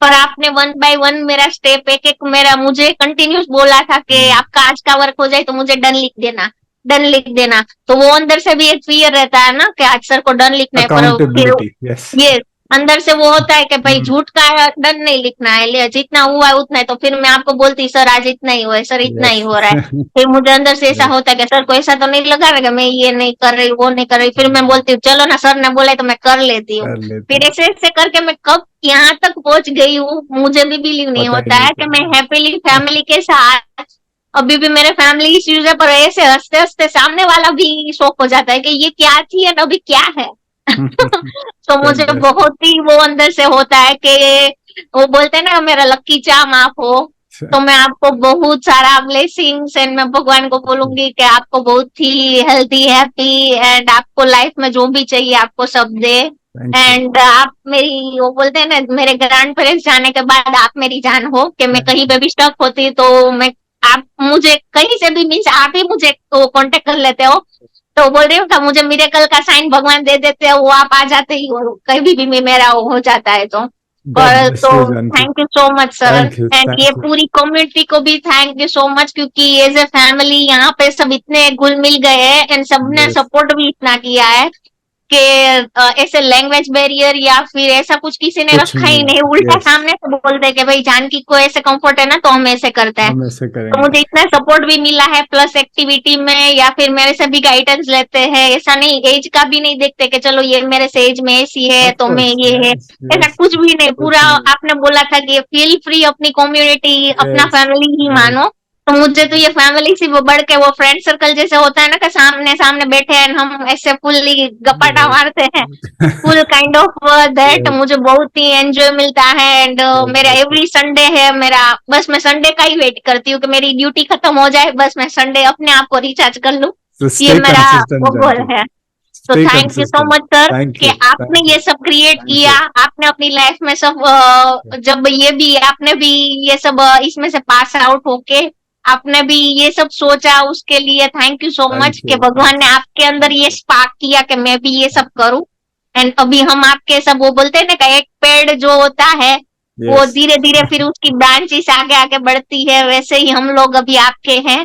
पर आपने 1 बाय 1 मेरा स्टेप एक एक मेरा मुझे कंटिन्यूस बोला था कि आपका आज का वर्क हो जाए तो मुझे डन लिख देना, डन लिख देना। तो वो अंदर से भी एक फियर रहता है ना कि आज सर को डन लिखना है, पर फिर Accountability, yes. ये अंदर से वो होता है कि भाई झूठ का डन नहीं लिखना है, ले जितना हुआ है उतना है। तो फिर मैं आपको बोलती सर आज इतना ही हुआ है, सर इतना ही Yes. हो रहा है। फिर मुझे अंदर से ऐसा Yes. होता है कि सर को ऐसा तो नहीं लगा रहा कि मैं ये नहीं कर रही वो नहीं कर रही। फिर मैं बोलती हूँ चलो ना सर ने बोला है तो मैं कर लेती हूँ। कर लेते फिर हैं, ऐसे ऐसे करके मैं कब यहाँ तक पहुंच गई हूँ मुझे भी बिलीव नहीं पता ही होता नहीं है कि मैं चला। हैप्पीली फैमिली के साथ अभी भी मेरे फैमिली इश्यूज है, पर ऐसे हंसते हंसते सामने वाला भी शॉक हो जाता है कि ये क्या थी और अभी क्या है। तो मुझे Fantastic. बहुत ही वो अंदर से होता है कि वो बोलते हैं ना मेरा लक्की चार्म आप हो। तो मैं आपको बहुत सारा ब्लेसिंग्स एंड मैं भगवान को बोलूंगी कि आपको बहुत ही हेल्थी हैप्पी एंड आपको लाइफ में जो भी चाहिए आपको सब दे। Thank you. एंड आप मेरी वो बोलते हैं ना मेरे ग्रैंड पेरेंट्स जाने के बाद आप मेरी जान हो कि मैं कहीं पे भी स्टक होती तो मैं आप मुझे कहीं से भी मीन्स आप ही मुझे कांटेक्ट कर लेते हो। तो बोल रही हूँ कि मुझे मिरेकल का साइन भगवान दे देते हैं, वो आप आ जाते ही हो कभी भी मेरा वो हो जाता है तो। God और bless तो you, Janki. Thank you so much sir Thank you. And ये Thank you. पूरी कम्युनिटी को भी थैंक यू सो मच, क्योंकि एज ए फैमिली यहाँ पे सब इतने घुल मिल गए हैं एंड सबने Yes. सपोर्ट भी इतना किया है कि ऐसे लैंग्वेज बैरियर या फिर ऐसा कुछ किसी ने कुछ रखा ही नहीं। नहीं। उल्टा Yes. सामने से बोलते हैं कि भाई जानकी को ऐसे कंफर्ट है ना तो हम ऐसे करते हैं। हम ऐसे तो करेंगे। मुझे इतना सपोर्ट भी मिला है प्लस एक्टिविटी में या फिर मेरे से भी गाइडेंस लेते हैं। ऐसा नहीं एज का भी नहीं देखते कि चलो ये मेरे से एज में ऐसी है Of तो मैं course. ये है, Yes. ऐसा Yes. कुछ भी नहीं। कुछ पूरा नहीं। आपने बोला था कि फील फ्री अपनी कम्युनिटी अपना Yes. फैमिली ही Yes. मानो। तो मुझे तो ये फैमिली से वो बढ़ के वो फ्रेंड सर्कल जैसे होता है ना कि सामने सामने बैठे हैं हम ऐसे फुल्ली गपाटा मारते हैं, full kind of that. Yes. मुझे बहुत ही एंजॉय मिलता है एंड God मेरा bless you. एवरी संडे है मेरा, बस मैं संडे का ही वेट करती हूँ कि मेरी ड्यूटी खत्म हो जाए, बस मैं संडे अपने आप को रिचार्ज कर लूँ। So ये stay मेरा consistent, वो गोल Janki. है। तो Stay thank you so consistent. Much sir Thank कि you. आपने Thank ये you. सब क्रिएट Thank किया, you. आपने अपनी लाइफ में सब जब ये भी आपने भी ये सब इसमें से पास आउट होके आपने भी ये सब सोचा, उसके लिए thank you so Thank much कि you. भगवान ने आपके अंदर ये स्पार्क किया कि मैं भी ये सब करूं। एंड अभी हम आपके सब वो बोलते हैं ना कि एक पेड़ जो होता है वो Yes. धीरे धीरे फिर उसकी ब्रांचेस आगे आगे बढ़ती है, वैसे ही हम लोग अभी आपके हैं।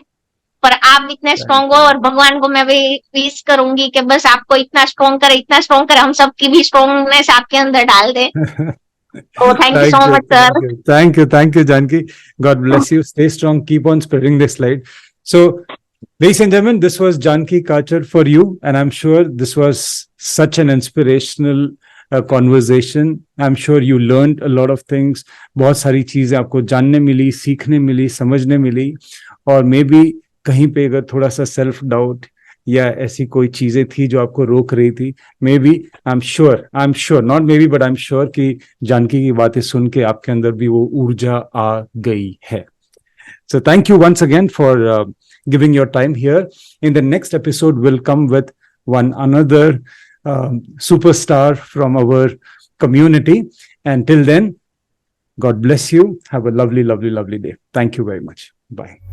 पर आप इतने Thank स्ट्रांग हो you. और भगवान को मैं भी विश करूंगी कि बस आपको इतना स्ट्रांग करे, इतना स्ट्रांग करे, हम सबकी भी स्ट्रांगनेस आपके अंदर डाल दे। तो thank you so Thank you. Much Thank sir. you. Thank you. Thank you, Janki. God bless you. Stay strong. Keep on spreading this light. So, ladies and gentlemen, this was Janki Kachar for you, and I'm sure this was such an inspirational conversation. I'm sure you learned a lot of things. बहुत सारी चीजें आपको जानने मिली, सीखने मिली, समझने मिली, और may be कहीं पे अगर थोड़ा सा सेल्फ डाउट या ऐसी कोई चीजें थी जो आपको रोक रही थी, maybe I am sure not maybe but I am sure कि जानकी की बातें सुन के आपके अंदर भी वो ऊर्जा आ गई है. So thank you once again for giving your time here. In the next episode, we'll come with one another superstar from our community. And till then, God bless you. Have a lovely, lovely, lovely day. Thank you very much. Bye.